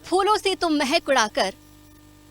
फूलों से तुम महक उड़ाकर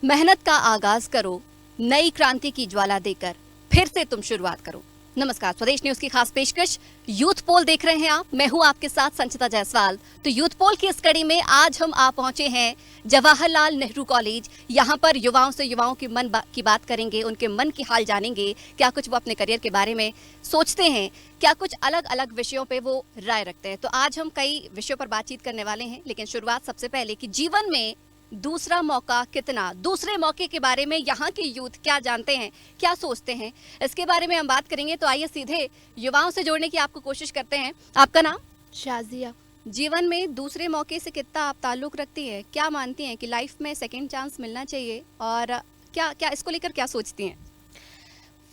मेहनत का आगाज करो, नई क्रांति की ज्वाला देकर फिर से तुम शुरुआत करो। नमस्कार, स्वदेश न्यूज की खास पेशकश यूथ पोल देख रहे हैं आप। मैं हूं आपके साथ संचिता जायसवाल। तो यूथ पोल की इस कड़ी में आज हम आ पहुंचे हैं जवाहरलाल नेहरू कॉलेज। यहां पर युवाओं से युवाओं की की बात करेंगे, उनके मन की हाल जानेंगे, क्या कुछ वो अपने करियर के बारे में सोचते हैं, क्या कुछ अलग अलग विषयों पे वो राय रखते हैं। तो आज हम कई विषयों पर बातचीत करने वाले हैं, लेकिन शुरुआत सबसे पहले कि जीवन में दूसरा मौका कितना, दूसरे मौके के बारे में यहाँ के यूथ क्या जानते हैं, क्या सोचते हैं, इसके बारे में हम बात करेंगे। तो आइए सीधे युवाओं से जोड़ने की आपको कोशिश करते हैं। आपका नाम? शाजिया। जीवन में दूसरे मौके से कितना आप ताल्लुक रखती है, क्या मानती हैं कि लाइफ में सेकंड चांस मिलना चाहिए, और क्या क्या इसको लेकर क्या सोचती हैं?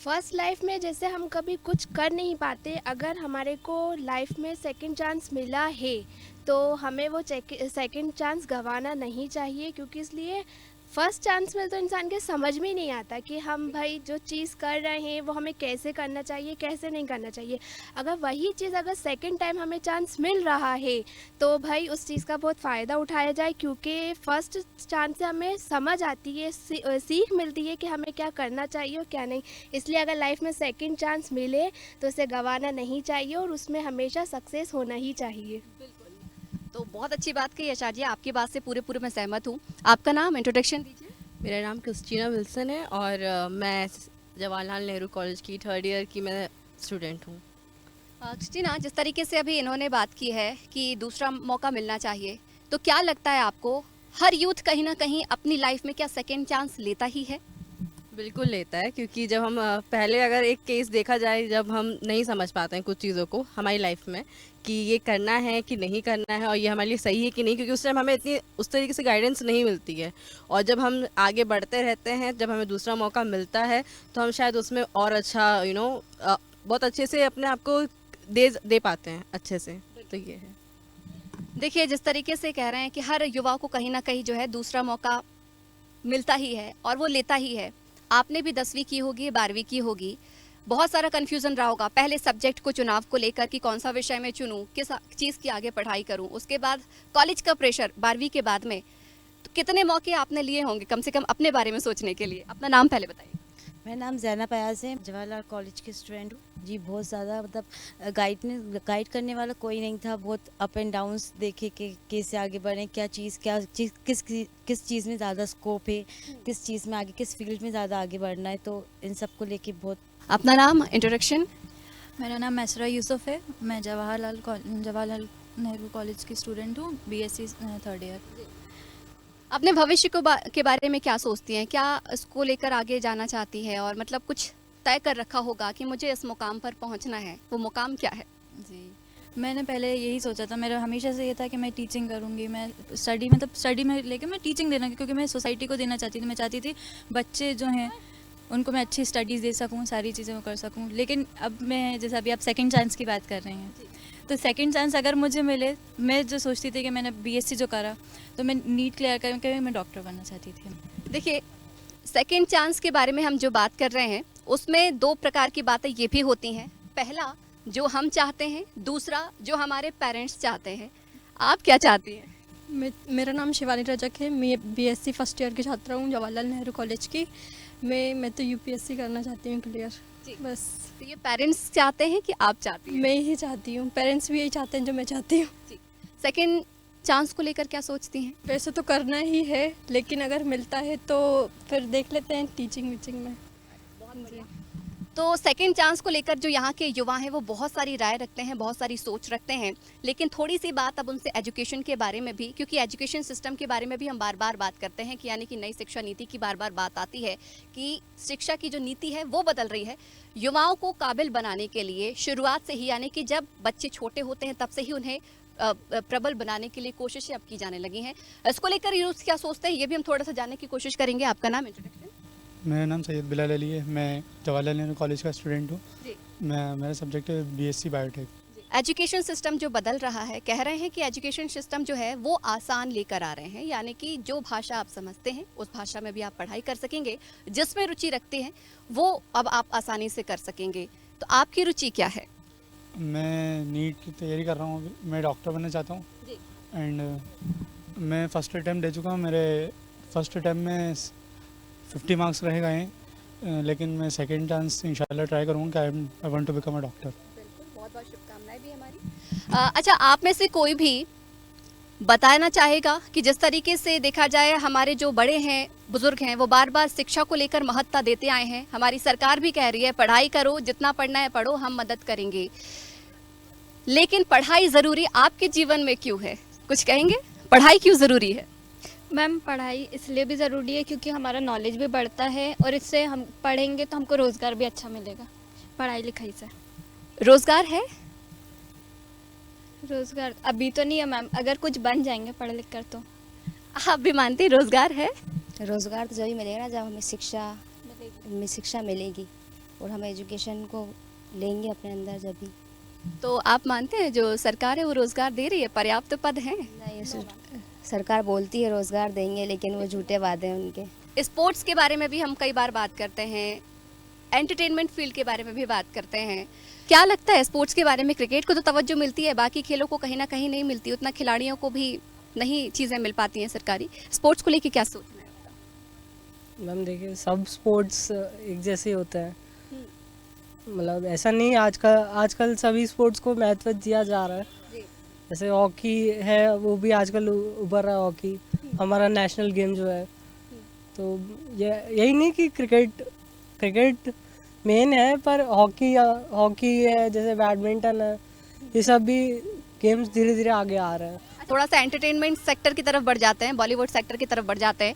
फर्स्ट लाइफ में जैसे हम कभी कुछ कर नहीं पाते, अगर हमारे को लाइफ में सेकंड चांस मिला है तो हमें वो सेकंड चांस गंवाना नहीं चाहिए, क्योंकि इसलिए फर्स्ट चांस में तो इंसान के समझ में ही नहीं आता कि हम भाई जो चीज़ कर रहे हैं वो हमें कैसे करना चाहिए, कैसे नहीं करना चाहिए। अगर वही चीज़ अगर सेकंड टाइम हमें चांस मिल रहा है तो भाई उस चीज़ का बहुत फ़ायदा उठाया जाए, क्योंकि फर्स्ट चांस से हमें समझ आती है, सीख मिलती है कि हमें क्या करना चाहिए और क्या नहीं। इसलिए अगर लाइफ में सेकंड चांस मिले तो उसे गंवाना नहीं चाहिए और उसमें हमेशा सक्सेस होना ही चाहिए। तो बहुत अच्छी बात कही आशा जी, आपकी बात से पूरे मैं सहमत हूँ। आपका नाम, इंट्रोडक्शन दीजिए। मेरा नाम क्रिस्टीना विल्सन है और मैं जवाहरलाल नेहरू कॉलेज की थर्ड ईयर की मैं स्टूडेंट हूँ। क्रिस्टीना, जिस तरीके से अभी इन्होंने बात की है कि दूसरा मौका मिलना चाहिए, तो क्या लगता है आपको हर यूथ कहीं ना कहीं अपनी लाइफ में क्या सेकेंड चांस लेता ही है? बिल्कुल लेता है, क्योंकि जब हम पहले अगर एक केस देखा जाए, जब हम नहीं समझ पाते हैं कुछ चीज़ों को हमारी लाइफ में कि ये करना है कि नहीं करना है और ये हमारे लिए सही है कि नहीं, क्योंकि उस टाइम हमें इतनी उस तरीके से गाइडेंस नहीं मिलती है। और जब हम आगे बढ़ते रहते हैं, जब हमें दूसरा मौका मिलता है तो हम शायद उसमें और अच्छा बहुत अच्छे से अपने आप को दे पाते हैं अच्छे से। तो ये है। देखिए, जिस तरीके से कह रहे हैं कि हर युवा को कहीं ना कहीं जो है दूसरा मौका मिलता ही है और वो लेता ही है। आपने भी 10वीं की होगी, 12वीं की होगी, बहुत सारा कन्फ्यूज़न रहा होगा पहले सब्जेक्ट को चुनाव को लेकर कि कौन सा विषय में चुनूं, किस चीज़ की आगे पढ़ाई करूं। उसके बाद कॉलेज का प्रेशर 12वीं के बाद में, तो कितने मौके आपने लिए होंगे कम से कम अपने बारे में सोचने के लिए? अपना नाम पहले बताइए। मेरा नाम ज़ैनब अयाज़ है, जवाहरलाल कॉलेज की स्टूडेंट हूँ जी। बहुत ज़्यादा मतलब गाइड करने वाला कोई नहीं था। बहुत अप एंड डाउन्स देखे कि कैसे आगे बढ़ें, क्या चीज़ किस चीज़ में ज़्यादा स्कोप है, किस चीज़ में आगे, किस फील्ड में ज़्यादा आगे बढ़ना है, तो इन सब को लेके बहुत। अपना नाम, इंट्रोडक्शन। मेरा नाम मैसरा यूसुफ है। मैं जवाहरलाल नेहरू कॉलेज की स्टूडेंट हूँ, बीएससी थर्ड ईयर। अपने भविष्य के बारे में क्या सोचती हैं, क्या इसको लेकर आगे जाना चाहती है, और मतलब कुछ तय कर रखा होगा कि मुझे इस मुकाम पर पहुंचना है, वो मुकाम क्या है? जी, मैंने पहले यही सोचा था, मेरा हमेशा से ये था कि मैं टीचिंग करूँगी। मैं स्टडी में लेके मैं टीचिंग देना, क्योंकि मैं सोसाइटी को देना चाहती थी। मैं चाहती थी बच्चे जो हैं उनको मैं अच्छी स्टडीज़ दे सकूँ, सारी चीज़ें वो कर सकूँ। लेकिन अब मैं, जैसे अभी आप सेकंड चांस की बात कर रहे हैं, तो सेकंड चांस अगर मुझे मिले, मैं जो सोचती थी कि मैंने बीएससी जो करा, तो मैं नीट क्लियर करके मैं डॉक्टर बनना चाहती थी। देखिए, सेकंड चांस के बारे में हम जो बात कर रहे हैं उसमें दो प्रकार की बातें ये भी होती हैं। पहला, जो हम चाहते हैं, दूसरा जो हमारे पेरेंट्स चाहते हैं। आप क्या चाहती हैं? मेरा नाम शिवानी रजक है। मैं बीएससी फर्स्ट ईयर की छात्रा हूँ जवाहरलाल नेहरू कॉलेज की। मैं तो यूपीएससी करना चाहती हूँ क्लियर, बस। तो ये पेरेंट्स चाहते हैं कि आप चाहती हैं? मैं ही चाहती हूँ, पेरेंट्स भी यही चाहते हैं जो मैं चाहती हूँ। सेकंड चांस को लेकर क्या सोचती हैं? वैसे तो करना ही है, लेकिन अगर मिलता है तो फिर देख लेते हैं टीचिंग वीचिंग में। तो सेकंड चांस को लेकर जो यहाँ के युवा हैं वो बहुत सारी राय रखते हैं, बहुत सारी सोच रखते हैं। लेकिन थोड़ी सी बात अब उनसे एजुकेशन के बारे में भी, क्योंकि एजुकेशन सिस्टम के बारे में भी हम बार बार बात करते हैं कि यानी कि नई शिक्षा नीति की बार बार बात आती है कि शिक्षा की जो नीति है वो बदल रही है युवाओं को काबिल बनाने के लिए। शुरुआत से ही, यानी कि जब बच्चे छोटे होते हैं तब से ही उन्हें प्रबल बनाने के लिए कोशिशें अब की जाने लगी हैं। इसको लेकर यूथ क्या सोचते हैं ये भी हम थोड़ा सा जानने की कोशिश करेंगे। आपका नाम, इंट्रोडक्शन। मेरा नाम सैयद बिलाल अली है। मैं जवाहरलाल नेहरू कॉलेज का स्टूडेंट हूँ। मेरा सब्जेक्ट है बीएससी बायोटेक। एजुकेशन सिस्टम जो बदल रहा है, कह रहे हैं कि एजुकेशन सिस्टम जो है वो आसान लेकर आ रहे हैं, यानी कि जो भाषा आप समझते हैं उस भाषा में भी आप पढ़ाई कर सकेंगे, जिसमें रुचि रखते हैं वो अब आप आसानी से कर सकेंगे। तो आपकी रुचि क्या है? मैं नीट की तैयारी कर रहा हूँ। मैं डॉक्टर बनना चाहता हूँ। एंड मैं फर्स्ट अटैम्प्ट दे चुका हूँ। मेरे फर्स्ट अटैम्प्ट में 50 मार्क्स रह गए हैं, लेकिन मैं सेकंड चांस इंशाल्लाह ट्राई करूँगा कि I want to become a doctor. बिल्कुल, बहुत बहुत शुभकामनाएं भी हमारी। अच्छा, आप में से कोई भी बताना चाहेगा कि जिस तरीके से देखा जाए हमारे जो बड़े हैं, बुजुर्ग हैं, वो बार बार शिक्षा को लेकर महत्ता देते आए हैं। हमारी सरकार भी कह रही है पढ़ाई करो, जितना पढ़ना है पढ़ो, हम मदद करेंगे, लेकिन पढ़ाई ज़रूरी आपके जीवन में क्यों है? कुछ कहेंगे, पढ़ाई क्यों ज़रूरी है? मैम, पढ़ाई इसलिए भी ज़रूरी है क्योंकि हमारा नॉलेज भी बढ़ता है और इससे हम पढ़ेंगे तो हमको रोज़गार भी अच्छा मिलेगा पढ़ाई लिखाई से। रोज़गार है? रोज़गार अभी तो नहीं है मैम, अगर कुछ बन जाएंगे पढ़ लिख कर तो। आप भी मानते हैं रोज़गार है? रोज़गार तो जब ही मिलेगा ना, जब हमें शिक्षा मिलेगी और हम एजुकेशन को लेंगे अपने अंदर जब भी। तो आप मानते हैं जो सरकार है वो रोज़गार दे रही है, पर्याप्त पद हैं? नहीं, सरकार बोलती है रोज़गार देंगे, लेकिन वो झूठे वादे हैं उनके। स्पोर्ट्स के बारे में भी हम कई बार बात करते हैं, एंटरटेनमेंट फील्ड के बारे में भी बात करते हैं। क्या लगता है स्पोर्ट्स के बारे में? क्रिकेट को तो तवज्जो मिलती है, बाकी खेलों को कहीं ना कहीं नहीं मिलती, उतना खिलाड़ियों को भी नहीं चीज़ें मिल पाती हैं सरकारी। स्पोर्ट्स को लेके क्या सोचना है आपका? मैम देखिए, सब स्पोर्ट्स एक जैसे होते हैं, मतलब ऐसा नहीं। आजकल सभी स्पोर्ट्स को महत्व दिया जा रहा है। जैसे हॉकी है, वो भी आजकल उभर रहा है। हॉकी हमारा नेशनल गेम जो है, तो यही नहीं कि क्रिकेट मेन है, पर हॉकी है, जैसे बैडमिंटन है, ये सब भी गेम्स धीरे धीरे आगे आ रहे हैं। थोड़ा सा एंटरटेनमेंट सेक्टर की तरफ बढ़ जाते हैं, बॉलीवुड सेक्टर की तरफ बढ़ जाते हैं।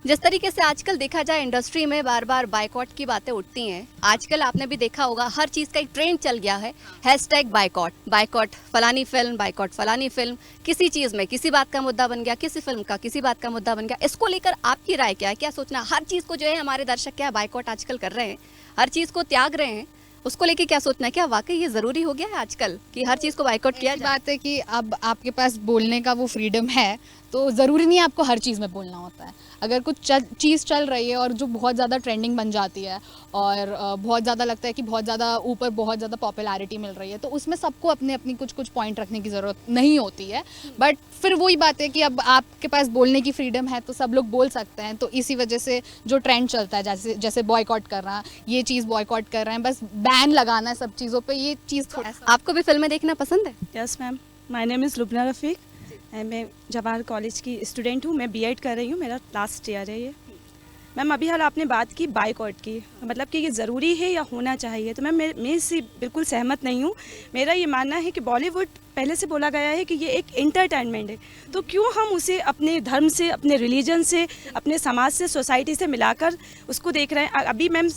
जिस तरीके से आजकल देखा जाए इंडस्ट्री में बार बार बायकॉट की बातें उठती हैं, आजकल आपने भी देखा होगा हर चीज़ का एक ट्रेंड चल गया है, हैशटैग बायकॉट फलानी फिल्म, बायकॉट फलानी फिल्म, किसी चीज़ में किसी बात का मुद्दा बन गया, किसी फिल्म का किसी बात का मुद्दा बन गया। इसको लेकर आपकी राय क्या है? क्या सोचना? हर चीज़ को जो है हमारे दर्शक क्या बायकॉट आजकल कर रहे हैं, हर चीज़ को त्याग रहे हैं, उसको लेके क्या सोचना है? क्या वाकई ये ज़रूरी हो गया है आजकल कि हर चीज़ को बायकॉट किया जाए? बात है कि अब आपके पास बोलने का वो फ्रीडम है, तो ज़रूरी नहीं है आपको हर चीज़ में बोलना होता है। अगर कुछ चीज़ चल रही है और जो बहुत ज़्यादा ट्रेंडिंग बन जाती है और बहुत ज़्यादा लगता है कि बहुत ज़्यादा ऊपर बहुत ज़्यादा पॉपुलैरिटी मिल रही है, तो उसमें सबको अपनी कुछ पॉइंट रखने की ज़रूरत नहीं होती है। बट फिर वही बात है कि अब आपके पास बोलने की फ्रीडम है तो सब लोग बोल सकते हैं, तो इसी वजह से जो ट्रेंड चलता है, जैसे बॉयकॉट करना, ये चीज़ बॉयकॉट कर रहे हैं, बस बैन लगाना है सब चीज़ों पर, ये चीज़ थोड़ा सा। आपको भी फिल्में देखना पसंद है? Yes ma'am, my name is Lubna Rafiq, मैं जवाहर कॉलेज की स्टूडेंट हूँ। मैं बीएड कर रही हूँ, मेरा लास्ट ईयर है ये। मैम, अभी हाल आपने बात की बायकॉट की, मतलब कि ये ज़रूरी है या होना चाहिए, तो मैम मैं इससे बिल्कुल सहमत नहीं हूँ। मेरा ये मानना है कि बॉलीवुड पहले से बोला गया है कि ये एक एंटरटेनमेंट है, तो क्यों हम उसे अपने धर्म से, अपने रिलीजन से, अपने समाज से, सोसाइटी से मिलाकर उसको देख रहे हैं। अभी मैम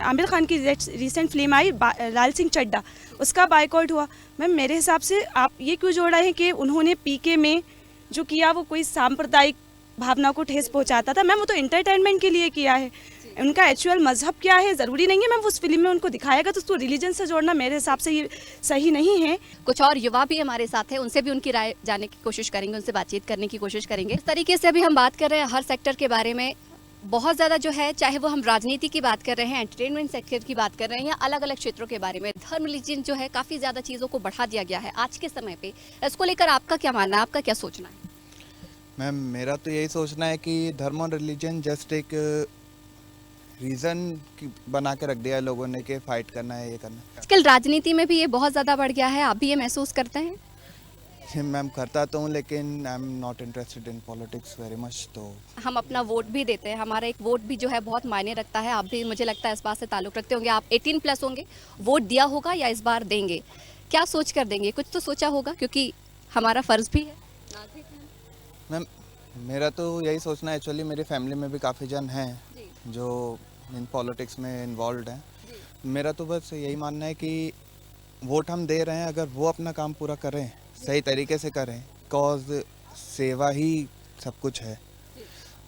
आमिर खान की रिसेंट फिल्म आई लाल सिंह चड्ढा, उसका बायकॉट हुआ। मैम मेरे हिसाब से आप ये क्यों जोड़ रहे हैं कि उन्होंने पीके में जो किया वो कोई सांप्रदायिक भावना को ठेस पहुंचाता था? मैम वो तो एंटरटेनमेंट के लिए किया है, उनका एक्चुअल मजहब क्या है ज़रूरी नहीं है मैम उस फिल्म में उनको दिखाएगा, तो उसको रिलीजन से जोड़ना मेरे हिसाब से ये सही नहीं है। कुछ और युवा भी हमारे साथ हैं, उनसे भी उनकी राय जानने की कोशिश करेंगे, उनसे बातचीत करने की कोशिश करेंगे। इस तरीके से अभी हम बात कर रहे हैं हर सेक्टर के बारे में, बहुत ज़्यादा जो है, चाहे वो हम राजनीति की बात कर रहे हैं, एंटरटेनमेंट सेक्टर की बात कर रहे हैं, या अलग अलग क्षेत्रों के बारे में, धर्म रिलीजन जो है काफ़ी ज़्यादा चीज़ों को बढ़ा दिया गया है आज के समय पे। इसको लेकर आपका क्या मानना है, आपका क्या सोचना है? मैम मेरा तो यही सोचना है कि धर्म और रिलीजन जस्ट एक रीज़न बना के रख दिया है लोगों ने कि फाइट करना है, ये करना है। आजकल राजनीति में भी ये बहुत ज़्यादा बढ़ गया है, आप भी ये महसूस करते हैं? मैम करता तो हूँ, लेकिन I am not interested in politics very much. तो हम अपना वोट भी देते हैं, हमारा एक वोट भी जो है बहुत मायने रखता है। आप भी मुझे लगता है इस बात से ताल्लुक़ रखते होंगे, आप 18+ होंगे, वोट दिया होगा या इस बार देंगे, क्या सोच कर देंगे? कुछ तो सोचा होगा, क्योंकि हमारा फ़र्ज़ भी है। मैम मेरा तो यही सोचना है, एक्चुअली मेरी फैमिली में भी काफ़ी जन हैं जो इन पॉलिटिक्स में इन्वॉल्व हैं। मेरा तो बस यही मानना है कि वोट हम दे रहे हैं, अगर वो अपना काम पूरा करें, सही तरीके से करें, कॉज सेवा ही सब कुछ है।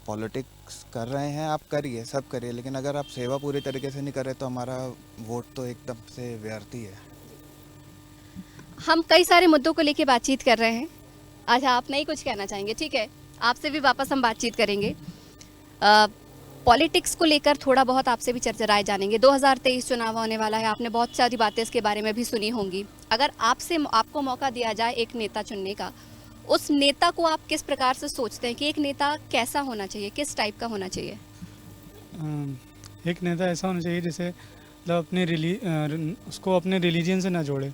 पॉलिटिक्स कर रहे हैं आप, करिए, सब करिए, लेकिन अगर आप सेवा पूरी तरीके से नहीं कर रहे तो हमारा वोट तो एकदम से व्यर्थ ही है। हम कई सारे मुद्दों को लेके बातचीत कर रहे हैं। अच्छा, आप नहीं कुछ कहना चाहेंगे? ठीक है, आपसे भी वापस हम बातचीत करेंगे। पॉलिटिक्स को लेकर थोड़ा बहुत आपसे भी चर्चा राय जानेंगे। 2023 चुनाव होने वाला है, आपने बहुत सारी बातें इसके बारे में भी सुनी होंगी। अगर आपको मौका दिया जाए एक नेता चुनने का, उस नेता को आप किस प्रकार से सोचते हैं कि एक नेता कैसा होना चाहिए, किस टाइप का होना चाहिए? एक नेता ऐसा होना चाहिए जैसे मतलब उसको अपने रिलीजन से ना जोड़े,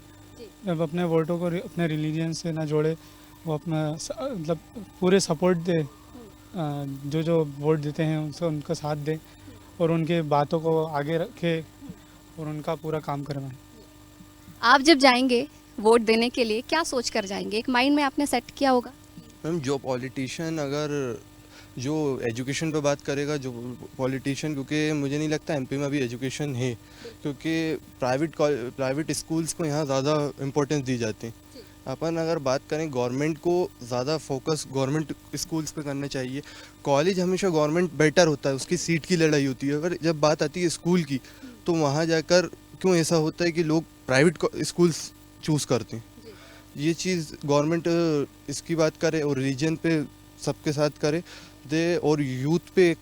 जब अपने वोटों को अपने रिलीजन से ना जोड़े, वो अपना मतलब पूरे सपोर्ट दे, जो वोट देते हैं उनसे उनका साथ दे और उनके बातों को आगे रखे और उनका पूरा काम करवाएं। आप जब जाएंगे वोट देने के लिए क्या सोच कर जाएंगे? एक माइंड में आपने सेट किया होगा। मैम जो पॉलिटिशियन अगर जो एजुकेशन पे बात करेगा, जो पॉलिटिशियन, क्योंकि मुझे नहीं लगता एमपी में अभी एजुकेशन है, क्योंकि प्राइवेट स्कूल्स को यहाँ ज़्यादा इम्पोर्टेंस दी जाती है। अपन अगर बात करें गवर्नमेंट को ज़्यादा फोकस गवर्नमेंट स्कूल्स पे करना चाहिए। कॉलेज हमेशा गवर्नमेंट बेटर होता है, उसकी सीट की लड़ाई होती है। अगर जब बात आती है स्कूल की तो वहाँ जाकर क्यों ऐसा होता है कि लोग प्राइवेट स्कूल्स चूज़ करते हैं। ये चीज़ गवर्नमेंट इसकी बात करे और रिलीजन पे सबके साथ करे दे और यूथ पे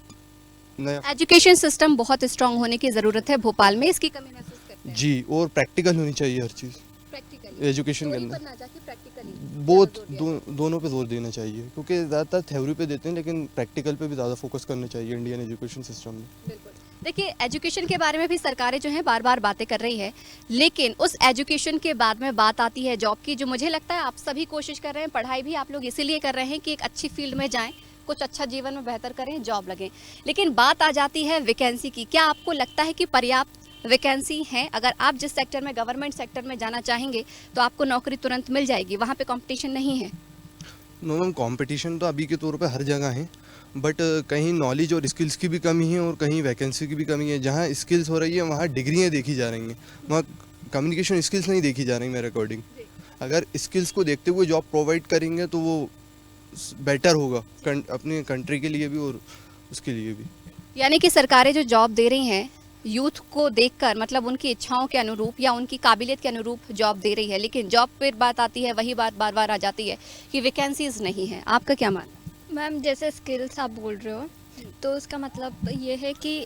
नया एजुकेशन सिस्टम बहुत स्ट्रांग होने की ज़रूरत है भोपाल में, इसकी कमी महसूस करते हैं? जी, और प्रैक्टिकल होनी चाहिए हर चीज़ प्रैक्टिकली एजुकेशन के थ्योरी पर अंदर। ना जाके प्रैक्टिकली दोनों पे जोर देना चाहिए, क्योंकि ज़्यादातर थ्योरी पे देते हैं लेकिन प्रैक्टिकल पे भी ज़्यादा फोकस करना चाहिए इंडियन एजुकेशन सिस्टम में। बिल्कुल। देखिए, एजुकेशन के बारे में भी सरकारें जो हैं बार बार बातें कर रही है, लेकिन उस एजुकेशन के बाद में बात आती है जॉब की, जो मुझे लगता है आप सभी कोशिश कर रहे हैं, पढ़ाई भी आप लोग इसीलिए कर रहे हैं कि एक अच्छी फील्ड में जाएं, कुछ अच्छा जीवन में बेहतर करें, जॉब लगें। लेकिन बात आ जाती है वैकेंसी की। क्या आपको लगता है कि पर्याप्त वैकेंसी हैं? अगर आप जिस सेक्टर में, गवर्नमेंट सेक्टर में जाना चाहेंगे तो आपको नौकरी तुरंत मिल जाएगी, वहाँ पे कंपटीशन नहीं है? नो मैम, कंपटीशन तो अभी के तौर पे हर जगह है, बट कहीं नॉलेज और स्किल्स की भी कमी है और कहीं वैकेंसी की भी कमी है। जहाँ स्किल्स हो रही है वहाँ डिग्रियाँ देखी जा रही हैं, वहाँ कम्युनिकेशन स्किल्स नहीं देखी जा रही मेरे अकॉर्डिंग। अगर स्किल्स को देखते हुए जॉब प्रोवाइड करेंगे तो वो बेटर होगा अपनी कंट्री के लिए भी और उसके लिए भी। यानी कि सरकारें जो जॉब दे रही हैं यूथ को देखकर, मतलब उनकी इच्छाओं के अनुरूप या उनकी काबिलियत के अनुरूप जॉब दे रही है, लेकिन जॉब पर बात आती है, वही बात बार बार आ जाती है कि वैकेंसीज नहीं है। आपका क्या मानना? मैम, जैसे स्किल्स आप बोल रहे हो तो उसका मतलब ये है कि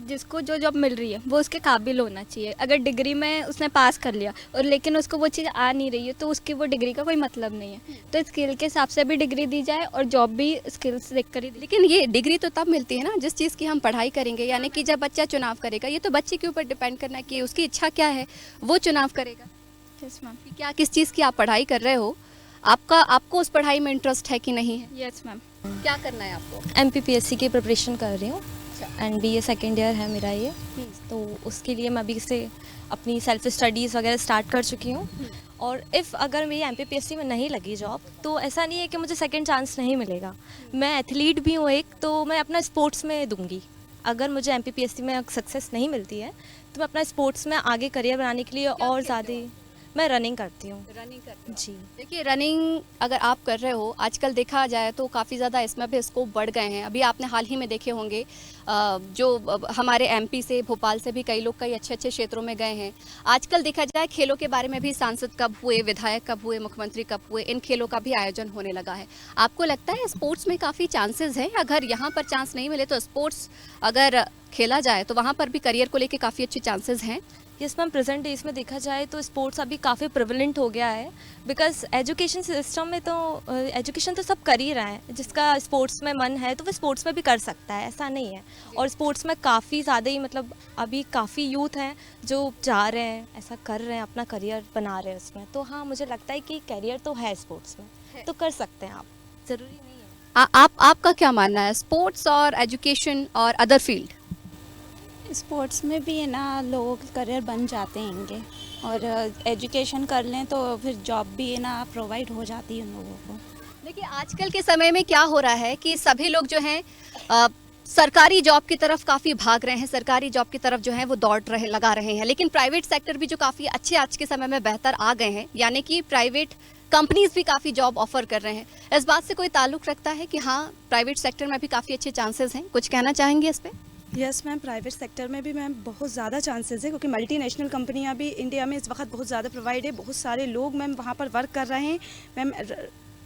जिसको जो जॉब मिल रही है वो उसके काबिल होना चाहिए। अगर डिग्री में उसने पास कर लिया और लेकिन उसको वो चीज़ आ नहीं रही है तो उसकी वो डिग्री का कोई मतलब नहीं है। तो स्किल के हिसाब से भी डिग्री दी जाए और जॉब भी स्किल्स देख कर ही। लेकिन ये डिग्री तो तब मिलती है ना जिस चीज़ की हम पढ़ाई करेंगे, यानी कि जब बच्चा चुनाव करेगा। ये तो बच्चे के ऊपर डिपेंड करना है कि उसकी इच्छा क्या है, वो चुनाव करेगा। Yes ma'am. क्या किस चीज़ की आप पढ़ाई कर रहे हो, आपको उस पढ़ाई में इंटरेस्ट है कि नहीं है? Yes ma'am. क्या करना है आपको? MPPSC की प्रिपरेशन कर रही हूँ एंड BA सेकेंड ईयर है मेरा ये। तो उसके लिए मैं अभी से अपनी सेल्फ स्टडीज़ वगैरह स्टार्ट कर चुकी हूँ। और इफ़ अगर मेरी MPPSC में नहीं लगी जॉब तो ऐसा नहीं है कि मुझे सेकंड चांस नहीं मिलेगा। मैं एथलीट भी हूँ एक, तो मैं अपना स्पोर्ट्स में दूंगी। अगर मुझे MPPSC में सक्सेस नहीं मिलती है तो मैं अपना स्पोर्ट्स में आगे करियर बनाने के लिए और ज़्यादा मैं रनिंग करती हूँ। रनिंग करती जी। देखिए, रनिंग अगर आप कर रहे हो, आजकल देखा जाए तो काफ़ी ज़्यादा इसमें भी स्कोप बढ़ गए हैं। अभी आपने हाल ही में देखे होंगे जो हमारे MP से, भोपाल से भी कई लोग कई अच्छे अच्छे क्षेत्रों में गए हैं। आजकल देखा जाए खेलों के बारे में भी सांसद कब हुए, विधायक कब हुए, मुख्यमंत्री कब हुए, इन खेलों का भी आयोजन होने लगा है। आपको लगता है स्पोर्ट्स में काफ़ी चांसेस हैं? अगर यहाँ पर चांस नहीं मिले तो स्पोर्ट्स अगर खेला जाए तो वहाँ पर भी करियर को लेकर काफ़ी अच्छे चांसेस हैं? यस मैम, प्रेजेंट डेज में देखा जाए तो स्पोर्ट्स अभी काफ़ी प्रिवलेंट हो गया है। बिकॉज एजुकेशन सिस्टम में तो एजुकेशन तो सब कर ही रहे हैं। जिसका स्पोर्ट्स में मन है तो वो स्पोर्ट्स में भी कर सकता है, ऐसा नहीं है। और स्पोर्ट्स में काफ़ी ज़्यादा ही मतलब अभी काफ़ी यूथ हैं जो जा रहे हैं, ऐसा कर रहे हैं, अपना करियर बना रहे हैं उसमें। तो हाँ, मुझे लगता है कि करियर तो है स्पोर्ट्स में, तो कर सकते हैं आप, ज़रूरी नहीं है। आपका क्या मानना है स्पोर्ट्स और एजुकेशन और अदर फील्ड? स्पोर्ट्स में भी है ना लोगों के करियर बन जाते हैंगे और एजुकेशन कर लें तो फिर जॉब भी है ना प्रोवाइड हो जाती है उन लोगों को। देखिए, आजकल के समय में क्या हो रहा है कि सभी लोग जो हैं सरकारी जॉब की तरफ काफ़ी भाग रहे हैं, सरकारी जॉब की तरफ जो है वो लगा रहे हैं। लेकिन प्राइवेट सेक्टर भी जो काफ़ी अच्छे आज के समय में बेहतर आ गए हैं, यानी कि प्राइवेट कंपनीज भी काफ़ी जॉब ऑफर कर रहे हैं। इस बात से कोई ताल्लुक़ रखता है कि हाँ, प्राइवेट सेक्टर में भी काफ़ी अच्छे चांसेस हैं? कुछ कहना चाहेंगे इस पर? यस मैम, प्राइवेट सेक्टर में भी मैम बहुत ज़्यादा चांसेस है, क्योंकि मल्टीनेशनल कंपनियां भी इंडिया में इस वक्त बहुत ज़्यादा प्रोवाइड है। बहुत सारे लोग मैम वहाँ पर वर्क कर रहे हैं, मैम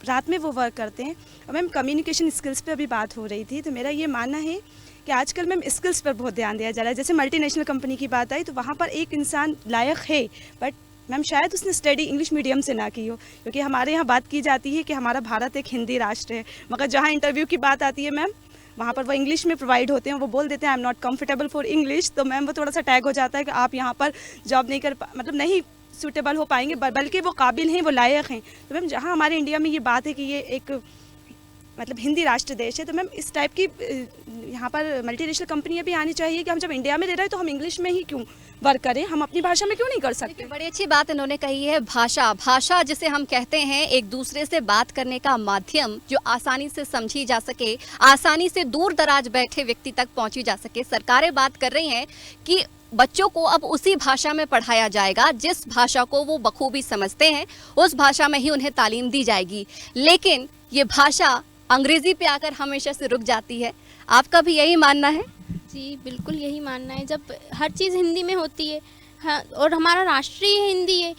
रात में वो वर्क करते हैं। और मैम कम्युनिकेशन स्किल्स पे अभी बात हो रही थी, तो मेरा ये मानना है कि आजकल मैम स्किल्स पर बहुत ध्यान दिया जा रहा है। जैसे मल्टीनेशनल कंपनी की बात आई तो वहाँ पर एक इंसान लायक है, बट मैम शायद उसने स्टडी इंग्लिश मीडियम से ना की हो, क्योंकि हमारे यहाँ बात की जाती है कि हमारा भारत एक हिंदी राष्ट्र है, मगर जहाँ इंटरव्यू की बात आती है मैम वहाँ पर वो इंग्लिश में प्रोवाइड होते हैं, वो बोल देते हैं I am not comfortable for English, तो मैम वो थोड़ा सा टैग हो जाता है कि आप यहाँ पर जॉब नहीं मतलब नहीं सूटेबल हो पाएंगे, बल्कि वो काबिल हैं, वो लायक हैं। तो मैम जहाँ हमारे इंडिया में ये बात है कि ये एक मतलब हिंदी राष्ट्र देश है, तो मैम इस टाइप की यहाँ पर मल्टीनेशनल कंपनियाँ भी आनी चाहिए कि हम जब इंडिया में रह रहे हैं तो हम इंग्लिश में ही क्यों वर्क करें, हम अपनी भाषा में क्यों नहीं कर सकते। बड़ी अच्छी बात इन्होंने कही है, भाषा जिसे हम कहते हैं एक दूसरे से बात करने का माध्यम, जो आसानी से समझी जा सके, आसानी से दूर दराज बैठे व्यक्ति तक पहुंची जा सके। सरकारें बात कर रही हैं कि बच्चों को अब उसी भाषा में पढ़ाया जाएगा जिस भाषा को वो बखूबी समझते हैं, उस भाषा में ही उन्हें तालीम दी जाएगी। लेकिन ये भाषा अंग्रेजी पे आकर हमेशा से रुक जाती है। आपका भी यही मानना है? जी बिल्कुल यही मानना है। जब हर चीज़ हिंदी में होती है, हाँ, और हमारा राष्ट्रीय हिंदी है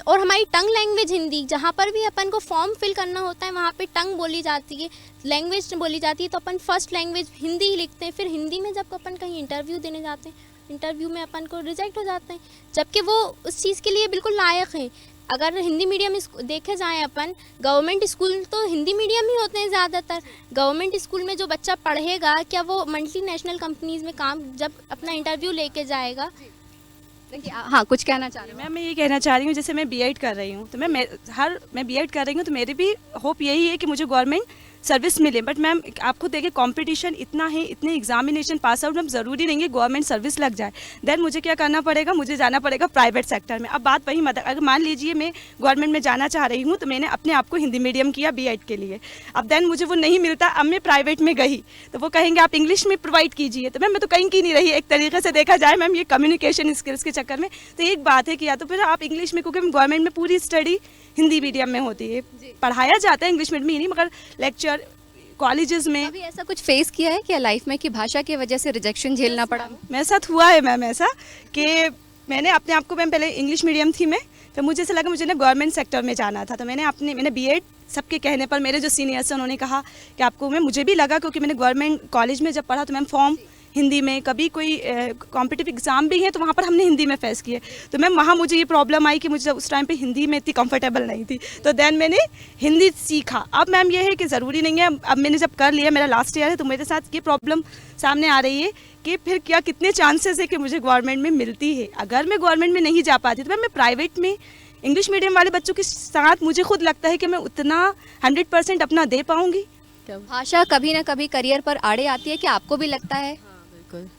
और हमारी टंग लैंग्वेज हिंदी, जहाँ पर भी अपन को फॉर्म फिल करना होता है वहाँ पे टंग बोली जाती है, लैंग्वेज बोली जाती है, तो अपन फर्स्ट लैंग्वेज हिंदी ही लिखते हैं। फिर हिंदी में जब अपन कहीं इंटरव्यू देने जाते हैं, इंटरव्यू में अपन को रिजेक्ट हो जाते हैं, जबकि वो उस चीज़ के लिए बिल्कुल लायक हैं। अगर हिंदी मीडियम देखे जाएं अपन, गवर्नमेंट स्कूल तो हिंदी मीडियम ही होते हैं ज़्यादातर। गवर्नमेंट स्कूल में जो बच्चा पढ़ेगा, क्या वो मल्टीनेशनल कंपनीज़ में काम जब अपना इंटरव्यू लेके जाएगा? हाँ, कुछ कहना चाह रही हूँ मैम। मैं ये कहना चाह रही हूँ, जैसे मैं बीएड कर रही हूँ, तो मैं बीएड कर रही हूँ, तो मेरी भी होप यही है कि मुझे गवर्नमेंट सर्विस मिले। बट मैम आपको देखिए कंपटीशन इतना है, इतने एग्जामिनेशन पास आउट, मैम ज़रूरी नहीं है गवर्नमेंट सर्विस लग जाए। देन मुझे क्या करना पड़ेगा, मुझे जाना पड़ेगा प्राइवेट सेक्टर में। अब बात वही अगर मान लीजिए मैं गवर्नमेंट में जाना चाह रही हूँ, तो मैंने अपने आप को हिंदी मीडियम किया बीएड के लिए, अब देन मुझे वो नहीं मिलता, अब मैं प्राइवेट में गई तो वो कहेंगे आप इंग्लिश में प्रोवाइड कीजिए, तो मैम मैं तो कहीं की नहीं रही। एक तरीके से देखा जाए मैम, ये कम्युनिकेशन स्किल्स के चक्कर में तो एक बात है कि या तो फिर आप इंग्लिश में, क्योंकि गवर्नमेंट में पूरी स्टडी हिंदी मीडियम में होती है, पढ़ाया जाता है इंग्लिश मीडियम में ही नहीं, मगर लेक्चर कॉलेजेस में। अभी ऐसा कुछ फेस किया है क्या लाइफ में कि भाषा की वजह से रिजेक्शन झेलना पड़ा? मेरे साथ हुआ है मैम ऐसा कि मैंने अपने आप को, मैम पहले इंग्लिश मीडियम थी मैं, फिर मुझे ऐसा लगा मुझे ना गवर्नमेंट सेक्टर में जाना था, तो मैंने बीएड सबके कहने पर, मेरे जो सीनियर्स हैं उन्होंने कहा कि आपको, मुझे भी लगा क्योंकि मैंने गवर्नमेंट कॉलेज में जब पढ़ा तो मैम फॉर्म हिंदी में, कभी कोई कॉम्पिटिटिव एग्जाम भी है तो वहाँ पर हमने हिंदी में फेस किए, तो मैम वहाँ मुझे ये प्रॉब्लम आई कि मुझे उस टाइम पे हिंदी में इतनी कंफर्टेबल नहीं थी, तो देन मैंने हिंदी सीखा। अब मैम ये है कि ज़रूरी नहीं है, अब मैंने जब कर लिया, मेरा लास्ट ईयर है, तो मेरे साथ ये प्रॉब्लम सामने आ रही है कि फिर क्या कितने चांसेस है कि मुझे गवर्नमेंट में मिलती है। अगर मैं गवर्नमेंट में नहीं जा पाती तो मैम मैं प्राइवेट में इंग्लिश मीडियम वाले बच्चों के साथ मुझे खुद लगता है कि मैं उतना 100% अपना दे पाऊँगी। भाषा कभी ना कभी करियर पर आड़े आती है, क्या आपको भी लगता है?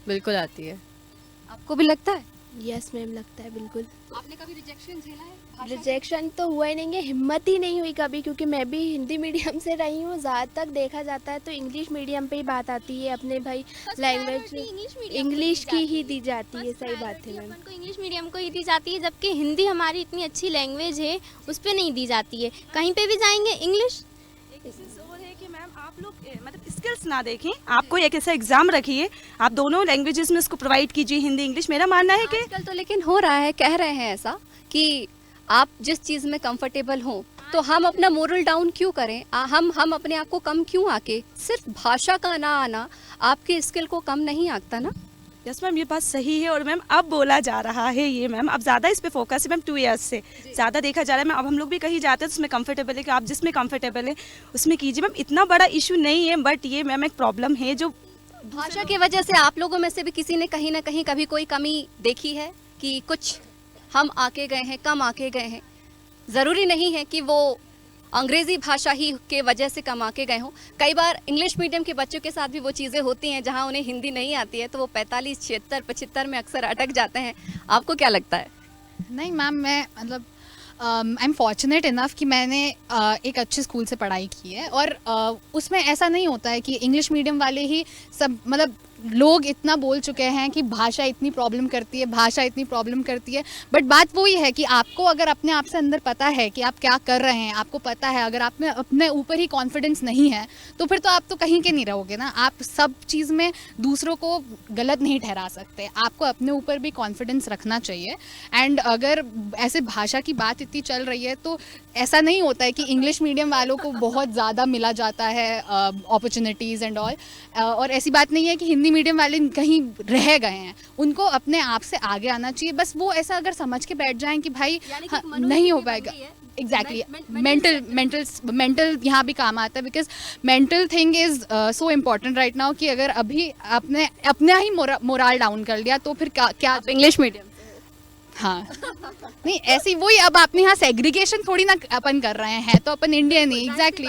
बिल्कुल आती है। आपको भी लगता है? यस मैम, लगता है बिल्कुल। आपने कभी रिजेक्शन झेला है? रिजेक्शन तो हुआ ही नहीं है, हिम्मत ही नहीं हुई कभी, क्योंकि मैं भी हिंदी मीडियम से रही हूँ। ज़्यादातर देखा जाता है तो इंग्लिश मीडियम पे ही बात आती है, अपने भाई लैंग्वेज इंग्लिश की ही दी जाती है। सही बात है मैम, को इंग्लिश मीडियम को ही दी जाती है, जबकि हिंदी हमारी इतनी अच्छी लैंग्वेज है उस पर नहीं दी जाती है। कहीं पे भी जाएंगे इंग्लिश। आप लोग मतलब स्किल्स ना देखें, आपको एक ऐसा एग्जाम रखिए, आप दोनों लैंग्वेजेस में उसको प्रोवाइड कीजिए, हिंदी इंग्लिश। मेरा मानना है कि आजकल तो लेकिन हो रहा है, कह रहे हैं ऐसा कि आप जिस चीज़ में कंफर्टेबल हों, तो हम अपना मोरल डाउन क्यों करें, हम अपने आप को कम क्यों आके। सिर्फ भाषा का ना आना आपके स्किल को कम नहीं आंकता ना। यस मैम, ये बात सही है। और मैम अब बोला जा रहा है ये, मैम अब ज़्यादा इस पे फोकस है मैम, 2 इयर्स से ज़्यादा देखा जा रहा है मैम। अब हम लोग भी कहीं जाते हैं तो उसमें कंफर्टेबल है कि आप जिसमें कंफर्टेबल है उसमें कीजिए मैम। इतना बड़ा इशू नहीं है, बट ये मैम एक प्रॉब्लम है जो भाषा की वजह से आप लोगों में से भी किसी ने कहीं ना कहीं कभी कोई कमी देखी है कि कुछ हम आके गए हैं, कम आके गए हैं। ज़रूरी नहीं है कि वो अंग्रेज़ी भाषा ही के वजह से कम आके गए हों। कई बार इंग्लिश मीडियम के बच्चों के साथ भी वो चीज़ें होती हैं जहां उन्हें हिंदी नहीं आती है, तो वो 45, 76, 75 में अक्सर अटक जाते हैं। आपको क्या लगता है? नहीं मैम, मैं मतलब आई एम फॉर्चुनेट इनफ कि मैंने एक अच्छे स्कूल से पढ़ाई की है, और उसमें ऐसा नहीं होता है कि इंग्लिश मीडियम वाले ही सब, मतलब लोग इतना बोल चुके हैं कि भाषा इतनी प्रॉब्लम करती है, भाषा इतनी प्रॉब्लम करती है। बट बात वही है कि आपको अगर अपने आप से अंदर पता है कि आप क्या कर रहे हैं, आपको पता है, अगर आप में अपने ऊपर ही कॉन्फिडेंस नहीं है तो फिर तो आप तो कहीं के नहीं रहोगे ना। आप सब चीज़ में दूसरों को गलत नहीं ठहरा सकते, आपको अपने ऊपर भी कॉन्फिडेंस रखना चाहिए। एंड अगर ऐसे भाषा की बात इतनी चल रही है तो ऐसा नहीं होता है कि इंग्लिश मीडियम वालों को बहुत ज़्यादा मिला जाता है अपॉर्चुनिटीज़ एंड ऑल, और ऐसी बात नहीं है कि हिंदी हिंदी मीडियम वाले कहीं रह गए हैं, उनको अपने आप से आगे आना चाहिए। बस वो ऐसा अगर समझ के बैठ जाएं कि भाई हाँ, नहीं हो पाएगा। एग्जैक्टली मेंटल यहाँ भी काम आता है, because mental thing is so important right now कि अगर अभी आपने अपना ही मोराल डाउन कर लिया तो फिर क्या इंग्लिश मीडियम हाँ नहीं ऐसी वही, अब अपने यहाँ सेग्रीगेशन थोड़ी ना अपन कर रहे हैं, तो अपन इंडियन ही एग्जैक्टली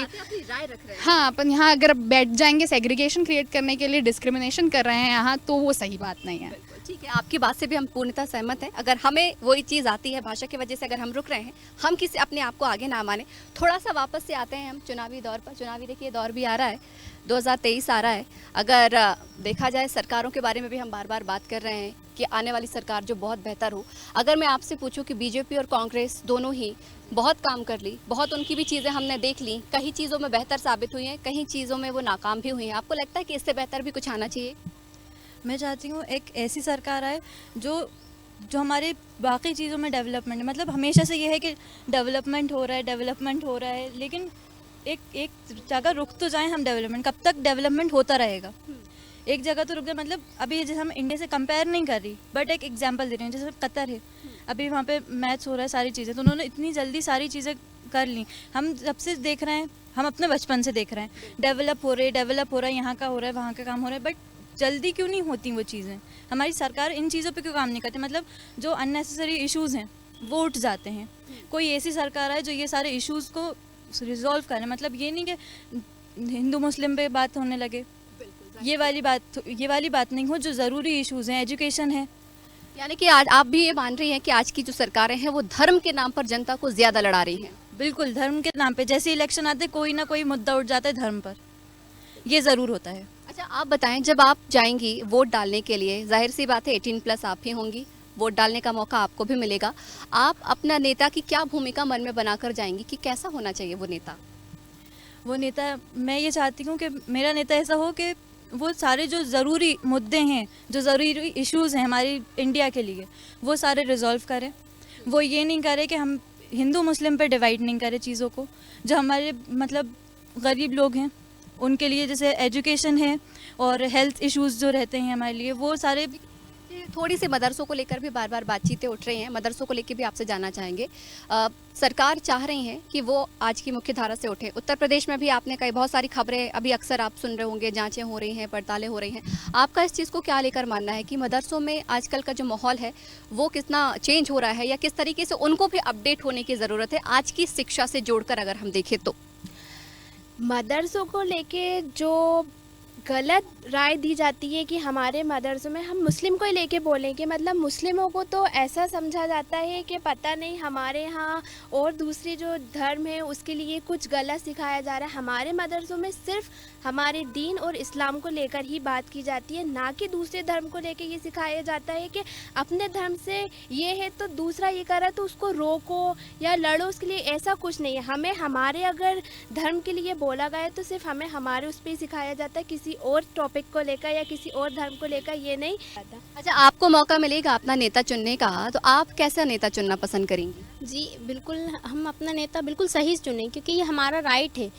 हाँ, अपन यहाँ अगर बैठ जाएंगे सेग्रीगेशन क्रिएट करने के लिए, डिस्क्रिमिनेशन कर रहे हैं यहाँ, तो वो सही बात नहीं है। ठीक है, आपकी बात से भी हम पूर्णतः सहमत हैं। अगर हमें वही चीज़ आती है, भाषा की वजह से अगर हम रुक रहे हैं, हम किसी अपने आप को आगे ना माने। थोड़ा सा वापस से आते हैं हम चुनावी दौर पर। चुनावी देखिए दौर भी आ रहा है, 2023 आ रहा है। अगर देखा जाए सरकारों के बारे में भी हम बार बार बात कर रहे हैं कि आने वाली सरकार जो बहुत बेहतर हो। अगर मैं आपसे पूछूं कि बीजेपी और कांग्रेस दोनों ही बहुत काम कर ली, बहुत उनकी भी चीज़ें हमने देख ली, कहीं चीज़ों में बेहतर साबित हुई हैं, कहीं चीज़ों में वो नाकाम भी हुई हैं। आपको लगता है कि इससे बेहतर भी कुछ आना चाहिए? मैं चाहती हूँ एक ऐसी सरकार आए जो हमारे बाकी चीज़ों में डेवलपमेंट, मतलब हमेशा से ये है कि डेवलपमेंट हो रहा है, लेकिन एक जगह रुक तो जाएं हम। डेवलपमेंट कब तक डेवलपमेंट होता रहेगा? एक जगह तो रुक जाए, मतलब अभी जैसे हम इंडिया से कंपेयर नहीं कर रही, बट एक एग्जांपल दे रही हूँ। जैसे कतर है, अभी वहाँ पे मैच हो रहा है, सारी चीज़ें, तो उन्होंने इतनी जल्दी सारी चीज़ें कर ली। हम जब से देख रहे हैं, हम अपने बचपन से देख रहे हैं, डेवलप हो रहा है, यहाँ का हो रहा है, वहाँ का काम हो रहा है, बट जल्दी क्यों नहीं होती वो चीज़ें? हमारी सरकार इन चीज़ों पे क्यों काम नहीं करती? मतलब जो अननेसेसरी इश्यूज़ हैं वो उठ जाते हैं। कोई ऐसी सरकार है जो ये सारे इश्यूज़ को रिजॉल्व करे। मतलब ये नहीं कि हिंदू मुस्लिम पे बात होने लगे, ये वाली बात नहीं हो। जो ज़रूरी इश्यूज़ हैं, एजुकेशन है, यानी कि आज आप भी ये मान रही हैं कि आज की जो सरकारें हैं वो धर्म के नाम पर जनता को ज़्यादा लड़ा रही हैं? बिल्कुल, धर्म के नाम पे जैसे इलेक्शन आते कोई ना कोई मुद्दा उठ जाता है धर्म पर, ये ज़रूर होता है। अच्छा, आप बताएं, जब आप जाएंगी वोट डालने के लिए, जाहिर सी बात है 18+ आप ही होंगी, वोट डालने का मौका आपको भी मिलेगा। आप अपना नेता की क्या भूमिका मन में बनाकर जाएंगी कि कैसा होना चाहिए वो नेता? मैं ये चाहती हूँ कि मेरा नेता ऐसा हो कि वो सारे जो ज़रूरी मुद्दे हैं, जो ज़रूरी इश्यूज़ हैं हमारी इंडिया के लिए, वो सारे रिजॉल्व करें। वो ये नहीं करे कि हम हिंदू मुस्लिम पे डिवाइड नहीं करें चीज़ों को। जो हमारे मतलब गरीब लोग हैं उनके लिए जैसे एजुकेशन है और हेल्थ इश्यूज़ जो रहते हैं हमारे लिए, वो सारे। थोड़ी सी मदरसों को लेकर भी बार बार बातचीतें उठ रही हैं, मदरसों को लेकर भी आपसे जानना चाहेंगे। सरकार चाह रही है कि वो आज की मुख्य धारा से उठे। उत्तर प्रदेश में भी आपने कई बहुत सारी खबरें अभी अक्सर आप सुन रहे होंगे, जांचें हो रही हैं, पड़तालें हो रही हैं। आपका इस चीज़ को क्या लेकर मानना है कि मदरसों में आजकल का जो माहौल है वो कितना चेंज हो रहा है, या किस तरीके से उनको भी अपडेट होने की ज़रूरत है आज की शिक्षा से जोड़कर अगर हम देखें तो? मदरसों को लेके जो गलत राय दी जाती है कि हमारे मदरसों में, हम मुस्लिम को ही लेके बोलेंगे, मतलब मुस्लिमों को तो ऐसा समझा जाता है कि पता नहीं हमारे यहाँ और दूसरे जो धर्म है उसके लिए कुछ गलत सिखाया जा रहा है। हमारे मदरसों में सिर्फ हमारे दीन और इस्लाम को लेकर ही बात की जाती है, ना कि दूसरे धर्म को लेकर ये सिखाया जाता है कि अपने धर्म से ये है तो दूसरा ये कर रहा है तो उसको रोको या लड़ो उसके लिए। ऐसा कुछ नहीं है। हमें हमारे अगर धर्म के लिए बोला गया है तो सिर्फ हमें हमारे उस पर ही सिखाया जाता है, किसी और टॉपिक को लेकर या किसी और धर्म को लेकर ये नहीं। अच्छा, आपको मौका मिलेगा अपना नेता चुनने का, तो आप कैसा नेता चुनना पसंद करेंगी? जी बिल्कुल, हम अपना नेता बिल्कुल सही चुनें क्योंकि ये हमारा राइट है।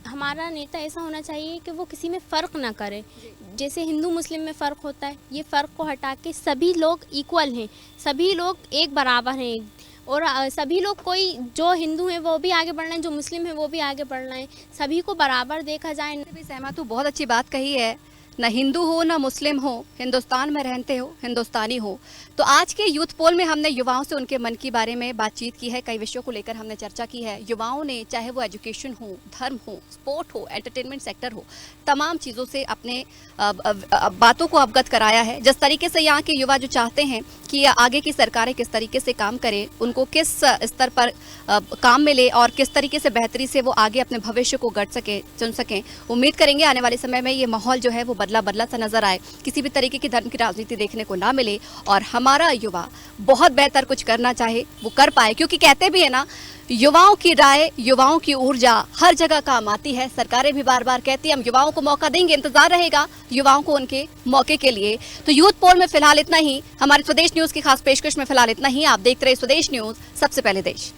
हमारा नेता ऐसा होना चाहिए कि वो किसी में फ़र्क ना करे। जैसे हिंदू मुस्लिम में फ़र्क होता है, ये फ़र्क को हटा के सभी लोग इक्वल हैं, सभी लोग एक बराबर हैं, और सभी लोग, कोई जो हिंदू हैं वो भी आगे बढ़ना है, जो मुस्लिम है वो भी आगे बढ़ना है, सभी को बराबर देखा जाए। भी सहमत हूँ, बहुत अच्छी बात कही है। ना हिंदू हो ना मुस्लिम हो, हिंदुस्तान में रहते हो, हिंदुस्तानी हो। तो आज के यूथ पोल में हमने युवाओं से उनके मन के बारे में बातचीत की है, कई विषयों को लेकर हमने चर्चा की है। युवाओं ने, चाहे वो एजुकेशन हो, धर्म हो, स्पोर्ट हो, एंटरटेनमेंट सेक्टर हो, तमाम चीज़ों से अपने बातों को अवगत कराया है। जिस तरीके से यहाँ के युवा जो चाहते हैं कि आगे की सरकारें किस तरीके से काम करें, उनको किस स्तर पर काम मिले और किस तरीके से बेहतरी से वो आगे अपने भविष्य को गढ़ सकें, चुन सकें। उम्मीद करेंगे आने वाले समय में ये माहौल जो है वो बदला सा नजर आए, किसी भी तरीके की धर्म की राजनीति देखने को ना मिले और हमारा युवा बहुत बेहतर कुछ करना चाहे वो कर पाए। क्योंकि कहते भी है ना, युवाओं की राय, युवाओं की ऊर्जा हर जगह काम आती है। सरकारें भी बार बार कहती है हम युवाओं को मौका देंगे, इंतजार रहेगा युवाओं को उनके मौके के लिए। तो यूथ पोल में फिलहाल इतना ही, हमारे स्वदेश न्यूज की खास पेशकश में फिलहाल इतना ही। आप देखते रहे स्वदेश न्यूज, सबसे पहले देश।